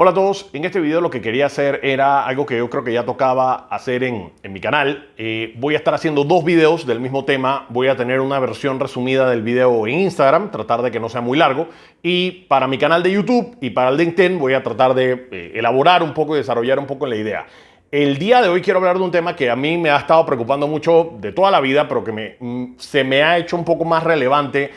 Hola a todos, en este video lo que quería hacer era algo que yo creo que ya tocaba hacer en mi canal. Voy a estar haciendo dos videos del mismo tema. Voy a tener una versión resumida del video en Instagram, tratar de que no sea muy largo. Y para mi canal de YouTube y para el LinkedIn voy a tratar de elaborar un poco y desarrollar un poco la idea. El día de hoy quiero hablar de un tema que a mí me ha estado preocupando mucho de toda la vida, pero que se me ha hecho un poco más relevante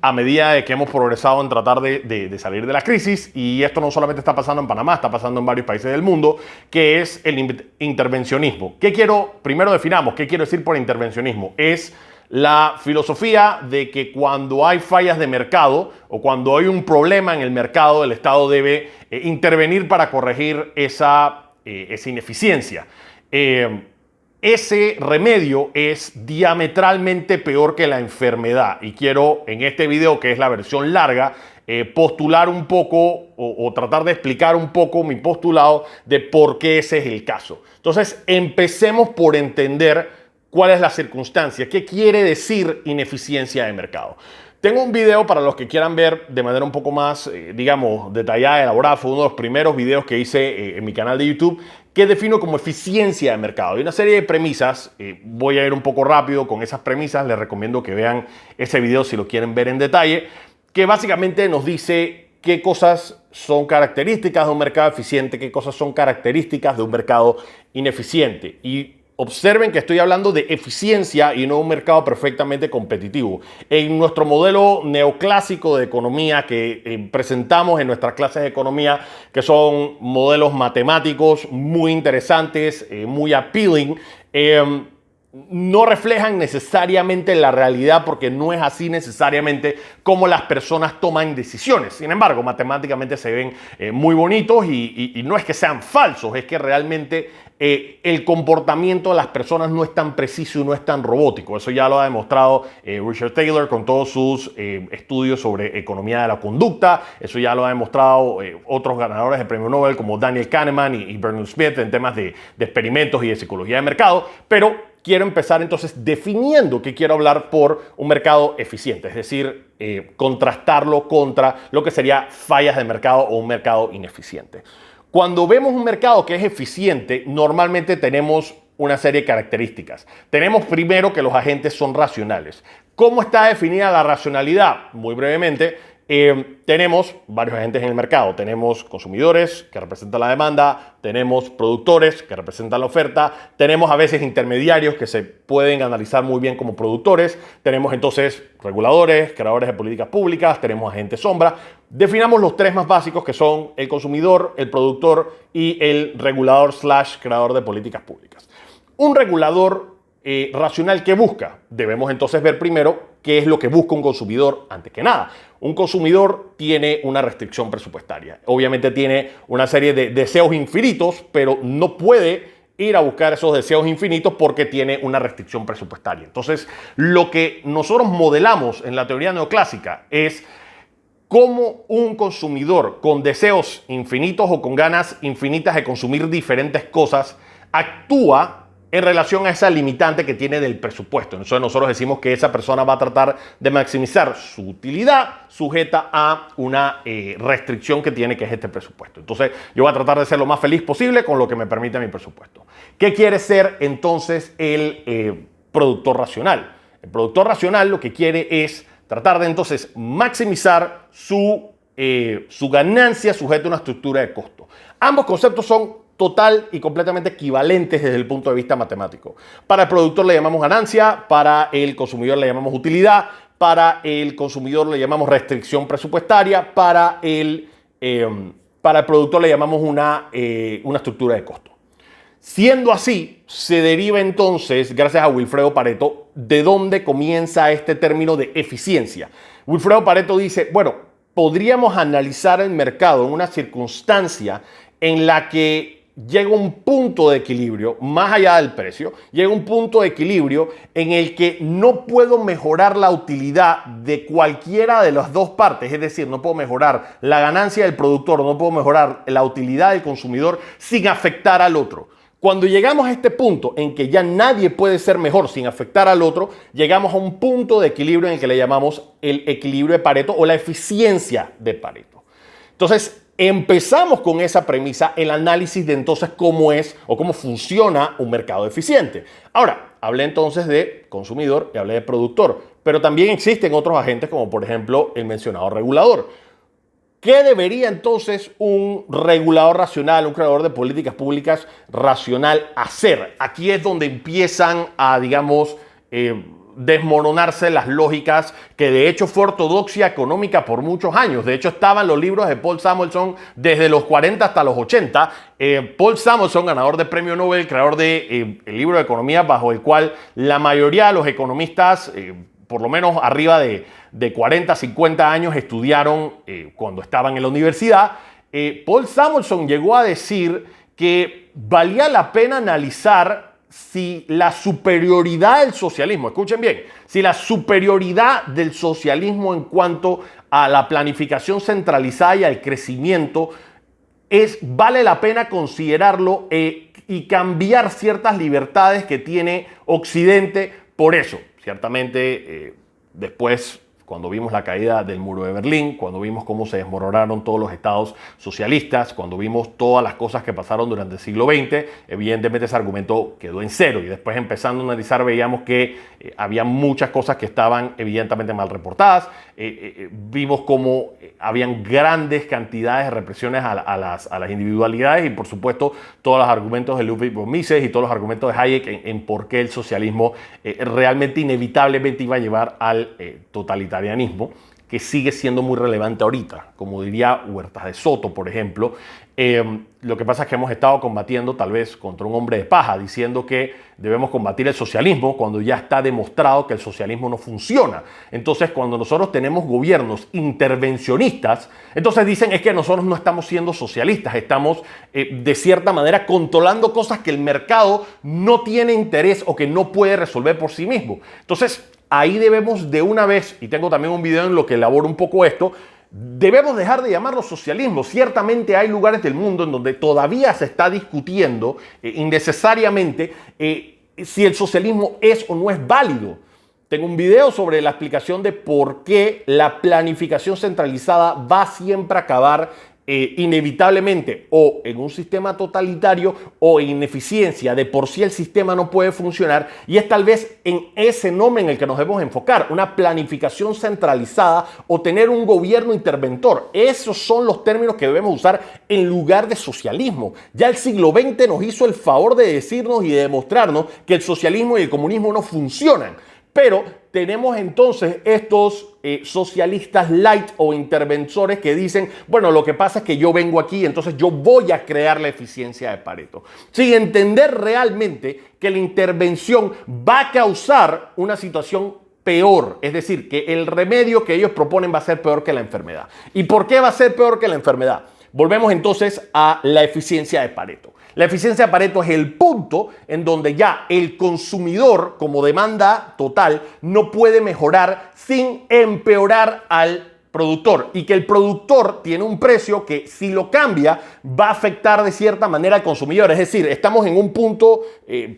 a medida de que hemos progresado en tratar de salir de la crisis. Y esto no solamente está pasando en Panamá, está pasando en varios países del mundo, que es el intervencionismo. Primero definamos, ¿qué quiero decir por intervencionismo? Es la filosofía de que cuando hay fallas de mercado o cuando hay un problema en el mercado, el Estado debe intervenir para corregir esa ineficiencia. Ese remedio es diametralmente peor que la enfermedad y quiero en este video, que es la versión larga, postular un poco o tratar de explicar un poco mi postulado de por qué ese es el caso. Entonces, empecemos por entender cuál es la circunstancia, qué quiere decir ineficiencia de mercado. Tengo un video para los que quieran ver de manera un poco más, digamos, detallada, elaborada. Fue uno de los primeros videos que hice en mi canal de YouTube, que defino como eficiencia de mercado. Hay una serie de premisas. Voy a ir un poco rápido con esas premisas. Les recomiendo que vean ese video si lo quieren ver en detalle, que básicamente nos dice qué cosas son características de un mercado eficiente, qué cosas son características de un mercado ineficiente. Y observen que estoy hablando de eficiencia y no un mercado perfectamente competitivo. En nuestro modelo neoclásico de economía que presentamos en nuestras clases de economía, que son modelos matemáticos muy interesantes, muy appealing, no reflejan necesariamente la realidad porque no es así necesariamente como las personas toman decisiones. Sin embargo, matemáticamente se ven muy bonitos y no es que sean falsos, es que realmente el comportamiento de las personas no es tan preciso y no es tan robótico. Eso ya lo ha demostrado Richard Taylor con todos sus estudios sobre economía de la conducta. Eso ya lo ha demostrado otros ganadores de premio Nobel como Daniel Kahneman y Bernard Smith en temas de experimentos y de psicología de mercado. Pero quiero empezar entonces definiendo que quiero hablar por un mercado eficiente, es decir, contrastarlo contra lo que sería fallas de mercado o un mercado ineficiente. Cuando vemos un mercado que es eficiente, normalmente tenemos una serie de características. Tenemos primero que los agentes son racionales. ¿Cómo está definida la racionalidad? Muy brevemente, tenemos varios agentes en el mercado. Tenemos consumidores que representan la demanda, tenemos productores que representan la oferta, tenemos a veces intermediarios que se pueden analizar muy bien como productores, tenemos entonces reguladores, creadores de políticas públicas, tenemos agentes sombra. Definamos los tres más básicos que son el consumidor, el productor y el regulador / creador de políticas públicas. Un regulador racional que busca, debemos entonces ver primero qué es lo que busca un consumidor antes que nada. Un consumidor tiene una restricción presupuestaria. Obviamente tiene una serie de deseos infinitos, pero no puede ir a buscar esos deseos infinitos porque tiene una restricción presupuestaria. Entonces, lo que nosotros modelamos en la teoría neoclásica es cómo un consumidor con deseos infinitos o con ganas infinitas de consumir diferentes cosas actúa en relación a esa limitante que tiene del presupuesto. Entonces nosotros decimos que esa persona va a tratar de maximizar su utilidad sujeta a una restricción que tiene, que es este presupuesto. Entonces yo voy a tratar de ser lo más feliz posible con lo que me permite mi presupuesto. ¿Qué quiere ser entonces el productor racional? El productor racional lo que quiere es tratar de entonces maximizar su ganancia sujeta a una estructura de costo. Ambos conceptos son total y completamente equivalentes desde el punto de vista matemático. Para el productor le llamamos ganancia, para el consumidor le llamamos utilidad, para el consumidor le llamamos restricción presupuestaria, para el productor le llamamos una estructura de costo. Siendo así, se deriva entonces, gracias a Wilfredo Pareto, de dónde comienza este término de eficiencia. Wilfredo Pareto dice, bueno, podríamos analizar el mercado en una circunstancia en la que llega un punto de equilibrio, más allá del precio, llega un punto de equilibrio en el que no puedo mejorar la utilidad de cualquiera de las dos partes, es decir, no puedo mejorar la ganancia del productor, no puedo mejorar la utilidad del consumidor sin afectar al otro. Cuando llegamos a este punto en que ya nadie puede ser mejor sin afectar al otro, llegamos a un punto de equilibrio en el que le llamamos el equilibrio de Pareto o la eficiencia de Pareto. Entonces, empezamos con esa premisa, el análisis de entonces cómo es o cómo funciona un mercado eficiente. Ahora, hablé entonces de consumidor y hablé de productor, pero también existen otros agentes como por ejemplo el mencionado regulador. ¿Qué debería entonces un regulador racional, un creador de políticas públicas racional hacer? Aquí es donde empiezan a, digamos, desmoronarse las lógicas que de hecho fue ortodoxia económica por muchos años. De hecho estaban los libros de Paul Samuelson desde los 40 hasta los 80. Paul Samuelson, ganador de premio Nobel, creador de el libro de economía bajo el cual la mayoría de los economistas, por lo menos arriba de 40, 50 años, estudiaron cuando estaban en la universidad. Paul Samuelson llegó a decir que valía la pena analizar si la superioridad del socialismo, escuchen bien, si la superioridad del socialismo en cuanto a la planificación centralizada y al crecimiento vale la pena considerarlo y cambiar ciertas libertades que tiene Occidente por eso. Ciertamente, después, cuando vimos la caída del muro de Berlín, cuando vimos cómo se desmoronaron todos los estados socialistas, cuando vimos todas las cosas que pasaron durante el siglo XX, evidentemente ese argumento quedó en cero. Y después, empezando a analizar, veíamos que había muchas cosas que estaban evidentemente mal reportadas. Vimos cómo habían grandes cantidades de represiones a las individualidades y, por supuesto, todos los argumentos de Ludwig von Mises y todos los argumentos de Hayek en por qué el socialismo realmente inevitablemente iba a llevar al totalitarianismo, que sigue siendo muy relevante ahorita. Como diría Huertas de Soto, por ejemplo, lo que pasa es que hemos estado combatiendo tal vez contra un hombre de paja, diciendo que debemos combatir el socialismo cuando ya está demostrado que el socialismo no funciona. Entonces, cuando nosotros tenemos gobiernos intervencionistas, entonces dicen es que nosotros no estamos siendo socialistas, estamos de cierta manera controlando cosas que el mercado no tiene interés o que no puede resolver por sí mismo. Entonces, ahí debemos de una vez, y tengo también un video en lo que elaboro un poco esto, debemos dejar de llamarlo socialismo. Ciertamente hay lugares del mundo en donde todavía se está discutiendo innecesariamente si el socialismo es o no es válido. Tengo un video sobre la explicación de por qué la planificación centralizada va siempre a acabar inevitablemente o en un sistema totalitario o en ineficiencia. De por sí el sistema no puede funcionar y es tal vez en ese nombre en el que nos debemos enfocar, una planificación centralizada o tener un gobierno interventor. Esos son los términos que debemos usar en lugar de socialismo. Ya el siglo XX nos hizo el favor de decirnos y de demostrarnos que el socialismo y el comunismo no funcionan. Pero tenemos entonces estos socialistas light o interventores que dicen, bueno, lo que pasa es que yo vengo aquí, entonces yo voy a crear la eficiencia de Pareto. Sin entender realmente que la intervención va a causar una situación peor. Es decir, que el remedio que ellos proponen va a ser peor que la enfermedad. ¿Y por qué va a ser peor que la enfermedad? Volvemos entonces a la eficiencia de Pareto. La eficiencia de Pareto es el punto en donde ya el consumidor, como demanda total, no puede mejorar sin empeorar al productor y que el productor tiene un precio que si lo cambia va a afectar de cierta manera al consumidor. Es decir, estamos en un punto,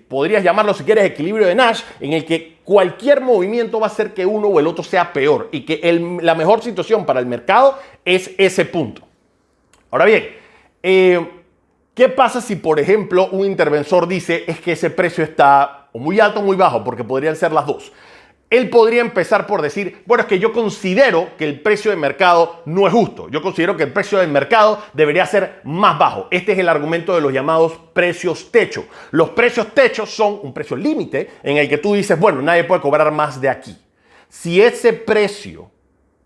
podrías llamarlo si quieres equilibrio de Nash, en el que cualquier movimiento va a hacer que uno o el otro sea peor y que la mejor situación para el mercado es ese punto. Ahora bien, ¿qué pasa si, por ejemplo, un interventor dice es que ese precio está o muy alto o muy bajo? Porque podrían ser las dos. Él podría empezar por decir, bueno, es que yo considero que el precio de mercado no es justo. Yo considero que el precio del mercado debería ser más bajo. Este es el argumento de los llamados precios techo. Los precios techo son un precio límite en el que tú dices, bueno, nadie puede cobrar más de aquí. Si ese precio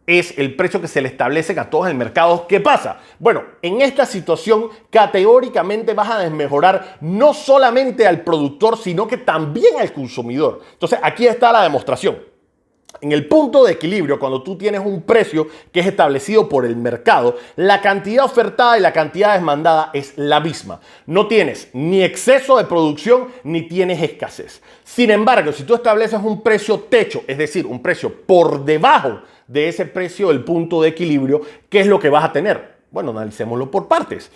es el precio que se le establecen a todos en el mercado, ¿qué pasa? Bueno, en esta situación categóricamente vas a desmejorar no solamente al productor, sino que también al consumidor. Entonces, aquí está la demostración. En el punto de equilibrio, cuando tú tienes un precio que es establecido por el mercado, la cantidad ofertada y la cantidad demandada es la misma. No tienes ni exceso de producción ni tienes escasez. Sin embargo, si tú estableces un precio techo, es decir, un precio por debajo de ese precio del punto de equilibrio, ¿qué es lo que vas a tener? Bueno, analicémoslo por partes.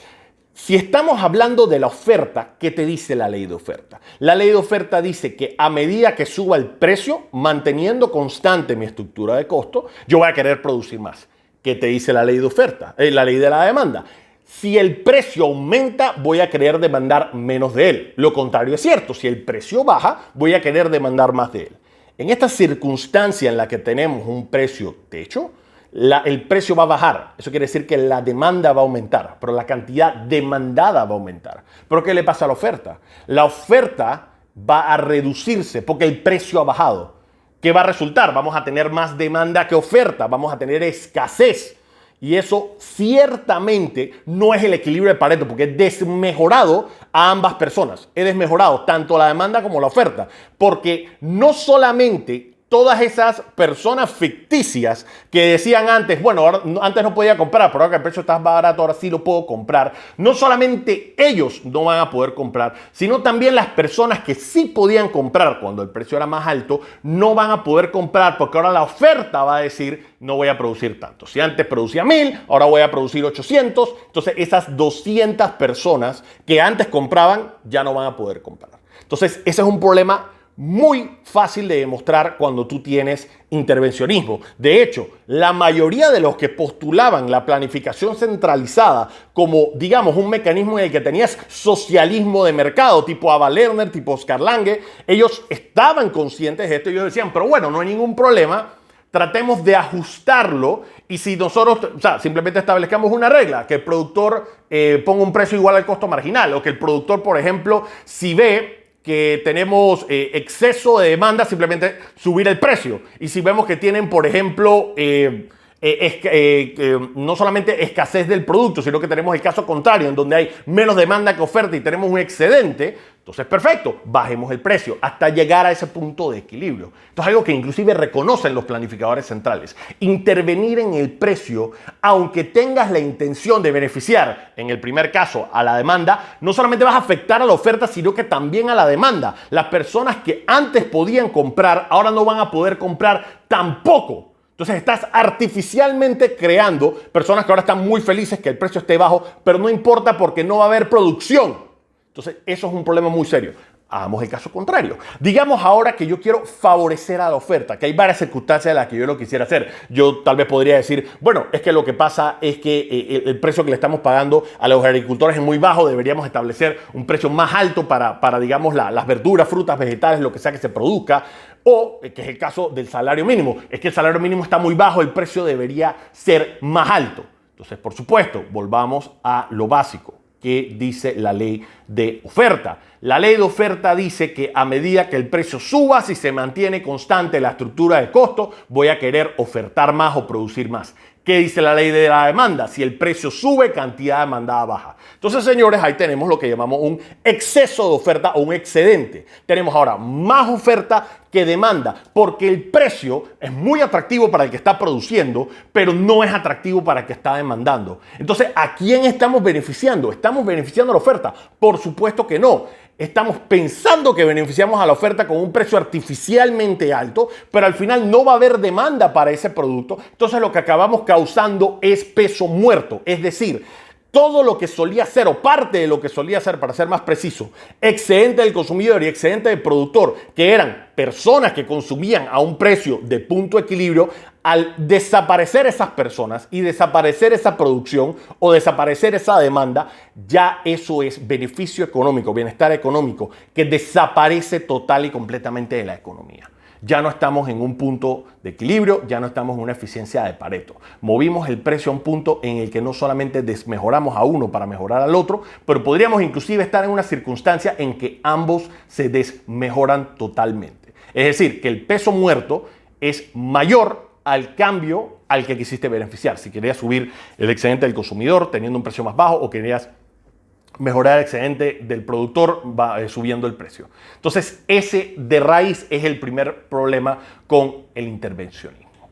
Si estamos hablando de la oferta, ¿qué te dice la ley de oferta? La ley de oferta dice que a medida que suba el precio, manteniendo constante mi estructura de costo, yo voy a querer producir más. ¿Qué te dice la ley de oferta? La ley de la demanda. Si el precio aumenta, voy a querer demandar menos de él. Lo contrario es cierto. Si el precio baja, voy a querer demandar más de él. En esta circunstancia en la que tenemos un precio techo, el precio va a bajar. Eso quiere decir que la demanda va a aumentar, pero la cantidad demandada va a aumentar. ¿Pero qué le pasa a la oferta? La oferta va a reducirse porque el precio ha bajado. ¿Qué va a resultar? Vamos a tener más demanda que oferta, vamos a tener escasez. Y eso ciertamente no es el equilibrio de Pareto, porque he desmejorado a ambas personas. He desmejorado tanto la demanda como la oferta, porque no solamente todas esas personas ficticias que decían antes, bueno, antes no podía comprar, pero ahora que el precio está barato, ahora sí lo puedo comprar. No solamente ellos no van a poder comprar, sino también las personas que sí podían comprar cuando el precio era más alto, no van a poder comprar porque ahora la oferta va a decir, no voy a producir tanto. Si antes producía 1000, ahora voy a producir 800. Entonces esas 200 personas que antes compraban ya no van a poder comprar. Entonces ese es un problema muy fácil de demostrar cuando tú tienes intervencionismo. De hecho, la mayoría de los que postulaban la planificación centralizada como, digamos, un mecanismo en el que tenías socialismo de mercado, tipo Ava Lerner, tipo Oscar Lange, ellos estaban conscientes de esto y ellos decían, pero bueno, no hay ningún problema, tratemos de ajustarlo y si nosotros, simplemente establezcamos una regla, que el productor ponga un precio igual al costo marginal o que el productor, por ejemplo, si ve que tenemos exceso de demanda, simplemente subir el precio. Y si vemos que tienen, por ejemplo, no solamente escasez del producto, sino que tenemos el caso contrario, en donde hay menos demanda que oferta y tenemos un excedente, entonces perfecto, bajemos el precio hasta llegar a ese punto de equilibrio. Esto es algo que inclusive reconocen los planificadores centrales. Intervenir en el precio, aunque tengas la intención de beneficiar, en el primer caso, a la demanda, no solamente vas a afectar a la oferta, sino que también a la demanda. Las personas que antes podían comprar, ahora no van a poder comprar tampoco. Entonces estás artificialmente creando personas que ahora están muy felices que el precio esté bajo, pero no importa porque no va a haber producción. Entonces eso es un problema muy serio. Hagamos el caso contrario. Digamos ahora que yo quiero favorecer a la oferta, que hay varias circunstancias en las que yo lo quisiera hacer. Yo tal vez podría decir, bueno, es que lo que pasa es que el precio que le estamos pagando a los agricultores es muy bajo, deberíamos establecer un precio más alto para digamos, las verduras, frutas, vegetales, lo que sea que se produzca. O, que es el caso del salario mínimo, es que el salario mínimo está muy bajo, el precio debería ser más alto. Entonces, por supuesto, volvamos a lo básico. ¿Qué dice la ley de oferta? La ley de oferta dice que a medida que el precio suba, si se mantiene constante la estructura de costo, voy a querer ofertar más o producir más. ¿Qué dice la ley de la demanda? Si el precio sube, cantidad demandada baja. Entonces, señores, ahí tenemos lo que llamamos un exceso de oferta o un excedente. Tenemos ahora más oferta que demanda, porque el precio es muy atractivo para el que está produciendo, pero no es atractivo para el que está demandando. Entonces, ¿a quién estamos beneficiando? ¿Estamos beneficiando a la oferta? Por supuesto que no. Estamos pensando que beneficiamos a la oferta con un precio artificialmente alto, pero al final no va a haber demanda para ese producto. Entonces lo que acabamos causando es peso muerto. Es decir, todo lo que solía ser, o parte de lo que solía ser, para ser más preciso, excedente del consumidor y excedente del productor, que eran personas que consumían a un precio de punto de equilibrio, al desaparecer esas personas y desaparecer esa producción o desaparecer esa demanda, ya eso es beneficio económico, bienestar económico, que desaparece total y completamente de la economía. Ya no estamos en un punto de equilibrio, ya no estamos en una eficiencia de Pareto. Movimos el precio a un punto en el que no solamente desmejoramos a uno para mejorar al otro, pero podríamos inclusive estar en una circunstancia en que ambos se desmejoran totalmente. Es decir, que el peso muerto es mayor al cambio al que quisiste beneficiar. Si querías subir el excedente del consumidor teniendo un precio más bajo o querías mejorar el excedente del productor subiendo el precio. Entonces, ese de raíz es el primer problema con el intervencionismo.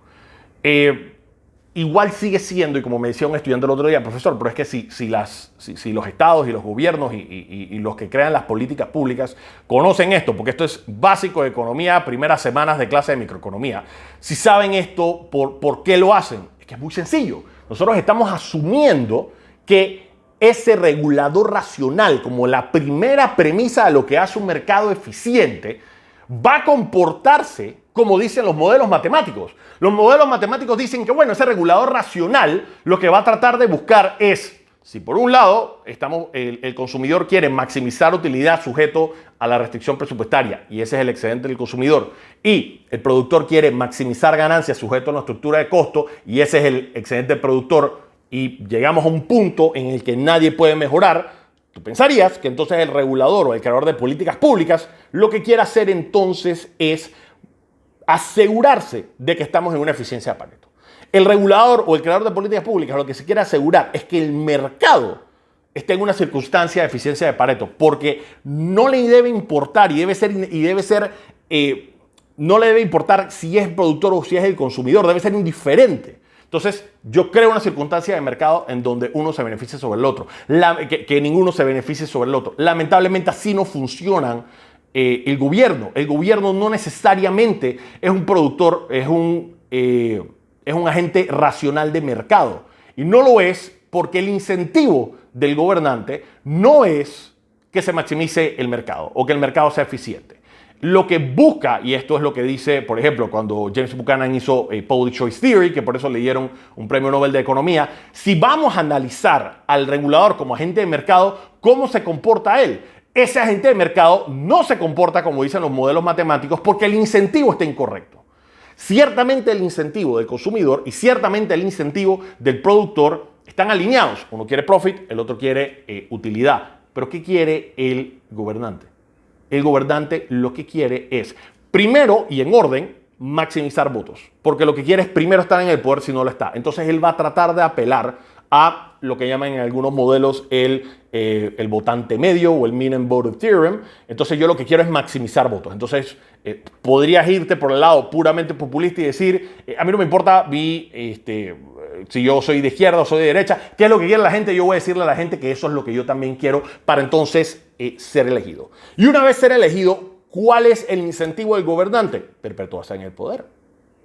Igual sigue siendo, y como me decía un estudiante el otro día, profesor, pero es que si los estados y los gobiernos y los que crean las políticas públicas conocen esto, porque esto es básico de economía, primeras semanas de clase de microeconomía, si saben esto, ¿por qué lo hacen? Es que es muy sencillo. Nosotros estamos asumiendo que ese regulador racional, como la primera premisa de lo que hace un mercado eficiente, va a comportarse como dicen los modelos matemáticos. Los modelos matemáticos dicen que, bueno, ese regulador racional lo que va a tratar de buscar es Si por un lado el consumidor quiere maximizar utilidad sujeto a la restricción presupuestaria, y ese es el excedente del consumidor, y el productor quiere maximizar ganancias sujeto a una estructura de costo, y ese es el excedente del productor, y llegamos a un punto en el que nadie puede mejorar, tú pensarías que entonces el regulador o el creador de políticas públicas lo que quiere hacer entonces es asegurarse de que estamos en una eficiencia de Pareto. El regulador o el creador de políticas públicas lo que se quiere asegurar es que el mercado esté en una circunstancia de eficiencia de Pareto, porque no le debe importar no le debe importar si es el productor o si es el consumidor, debe ser indiferente. Entonces, yo creo una circunstancia de mercado en donde uno se beneficie sobre el otro, que ninguno se beneficie sobre el otro. Lamentablemente así no funcionan el gobierno. El gobierno no necesariamente es un productor, es un agente racional de mercado. Y no lo es porque el incentivo del gobernante no es que se maximice el mercado o que el mercado sea eficiente. Lo que busca, y esto es lo que dice, por ejemplo, cuando James Buchanan hizo Public Choice Theory, que por eso le dieron un premio Nobel de Economía, si vamos a analizar al regulador como agente de mercado, ¿cómo se comporta él? Ese agente de mercado no se comporta como dicen los modelos matemáticos porque el incentivo está incorrecto. Ciertamente el incentivo del consumidor y ciertamente el incentivo del productor están alineados. Uno quiere profit, el otro quiere utilidad. Pero ¿qué quiere el gobernante? El gobernante lo que quiere es, primero y en orden, maximizar votos. Porque lo que quiere es primero estar en el poder si no lo está. Entonces él va a tratar de apelar a lo que llaman en algunos modelos el votante medio o el mean and vote theorem. Entonces yo lo que quiero es maximizar votos. Entonces podrías irte por el lado puramente populista y decir, a mí no me importa si yo soy de izquierda o soy de derecha, qué es lo que quiere la gente, yo voy a decirle a la gente que eso es lo que yo también quiero para entonces ser elegido. Y una vez ser elegido, ¿cuál es el incentivo del gobernante? Perpetuarse en el poder.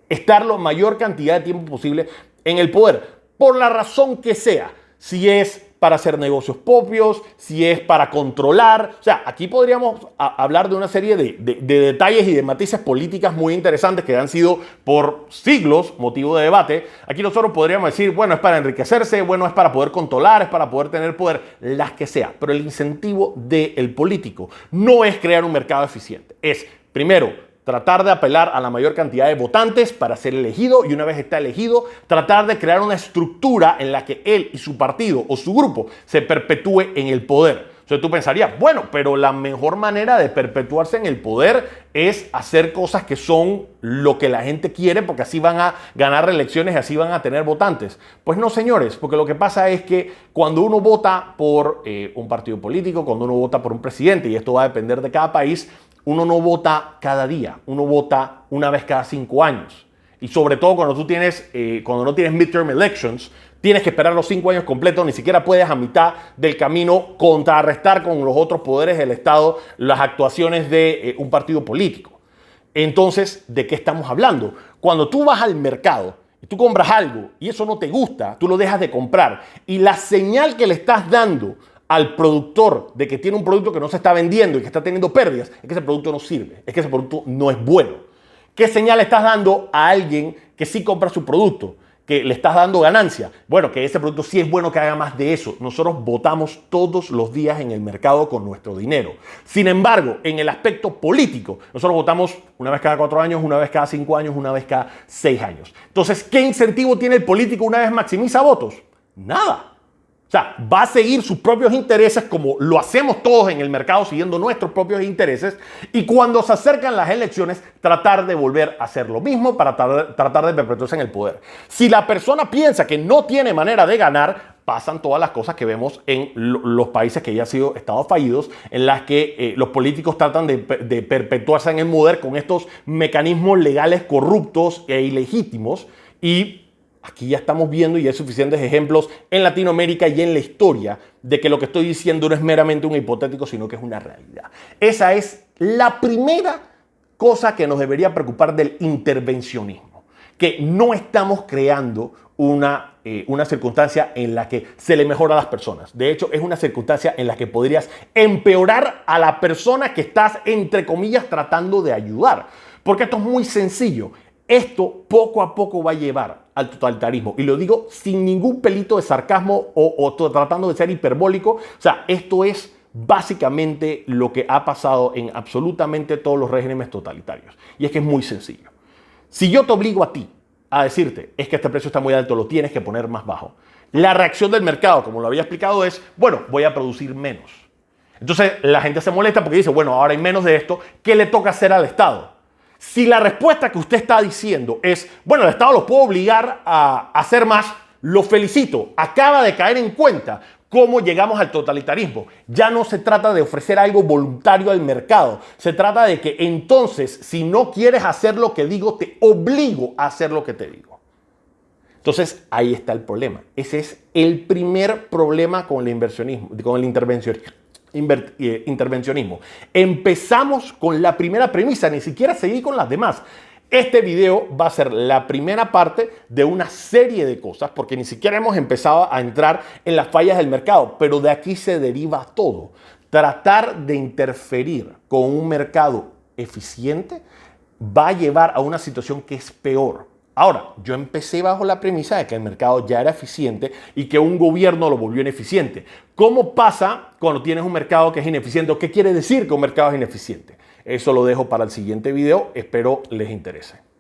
Estar la mayor cantidad de tiempo posible en el poder. Por la razón que sea, si es para hacer negocios propios, si es para controlar. O sea, aquí podríamos hablar de una serie de detalles y de matices políticas muy interesantes que han sido por siglos motivo de debate. Aquí nosotros podríamos decir, bueno, es para enriquecerse, bueno, es para poder controlar, es para poder tener poder, las que sea. Pero el incentivo del político no es crear un mercado eficiente. Es, primero, tratar de apelar a la mayor cantidad de votantes para ser elegido y una vez está elegido, tratar de crear una estructura en la que él y su partido o su grupo se perpetúe en el poder. Entonces tú pensarías, bueno, pero la mejor manera de perpetuarse en el poder es hacer cosas que son lo que la gente quiere porque así van a ganar elecciones y así van a tener votantes. Pues no, señores, porque lo que pasa es que cuando uno vota por un partido político, cuando uno vota por un presidente, y esto va a depender de cada país, uno no vota cada día, uno vota una vez cada 5 años. Y sobre todo cuando cuando no tienes midterm elections, tienes que esperar los 5 años completos, ni siquiera puedes a mitad del camino contrarrestar con los otros poderes del Estado las actuaciones de un partido político. Entonces, ¿de qué estamos hablando? Cuando tú vas al mercado y tú compras algo y eso no te gusta, tú lo dejas de comprar. Y la señal que le estás dando al productor de que tiene un producto que no se está vendiendo y que está teniendo pérdidas, es que ese producto no sirve, es que ese producto no es bueno. ¿Qué señal le estás dando a alguien que sí compra su producto? Que le estás dando ganancia. Bueno, que ese producto sí es bueno que haga más de eso. Nosotros votamos todos los días en el mercado con nuestro dinero. Sin embargo, en el aspecto político, nosotros votamos una vez cada 4 años, una vez cada 5 años, una vez cada 6 años. Entonces, ¿qué incentivo tiene el político una vez maximiza votos? Nada. O sea, va a seguir sus propios intereses como lo hacemos todos en el mercado siguiendo nuestros propios intereses y cuando se acercan las elecciones tratar de volver a hacer lo mismo para tratar de perpetuarse en el poder. Si la persona piensa que no tiene manera de ganar, pasan todas las cosas que vemos en los países que ya han sido estados fallidos, en las que los políticos tratan de perpetuarse en el poder con estos mecanismos legales corruptos e ilegítimos y aquí ya estamos viendo y hay suficientes ejemplos en Latinoamérica y en la historia de que lo que estoy diciendo no es meramente un hipotético, sino que es una realidad. Esa es la primera cosa que nos debería preocupar del intervencionismo, que no estamos creando una circunstancia en la que se le mejora a las personas. De hecho, es una circunstancia en la que podrías empeorar a la persona que estás, entre comillas, tratando de ayudar. Porque esto es muy sencillo. Esto poco a poco va a llevar al totalitarismo. Y lo digo sin ningún pelito de sarcasmo o tratando de ser hiperbólico. O sea, esto es básicamente lo que ha pasado en absolutamente todos los regímenes totalitarios. Y es que es muy sencillo. Si yo te obligo a ti a decirte, es que este precio está muy alto, lo tienes que poner más bajo. La reacción del mercado, como lo había explicado, es, bueno, voy a producir menos. Entonces la gente se molesta porque dice, bueno, ahora hay menos de esto, ¿qué le toca hacer al Estado? Si la respuesta que usted está diciendo es, bueno, el Estado los puede obligar a hacer más, lo felicito, acaba de caer en cuenta cómo llegamos al totalitarismo. Ya no se trata de ofrecer algo voluntario al mercado, se trata de que entonces, si no quieres hacer lo que digo, te obligo a hacer lo que te digo. Entonces, ahí está el problema. Ese es el primer problema con el inversionismo, con el intervencionismo. Empezamos con la primera premisa, ni siquiera seguí con las demás. Este video va a ser la primera parte de una serie de cosas, porque ni siquiera hemos empezado a entrar en las fallas del mercado, pero de aquí se deriva todo. Tratar de interferir con un mercado eficiente va a llevar a una situación que es peor. Ahora, yo empecé bajo la premisa de que el mercado ya era eficiente y que un gobierno lo volvió ineficiente. ¿Cómo pasa cuando tienes un mercado que es ineficiente? ¿O qué quiere decir que un mercado es ineficiente? Eso lo dejo para el siguiente video. Espero les interese.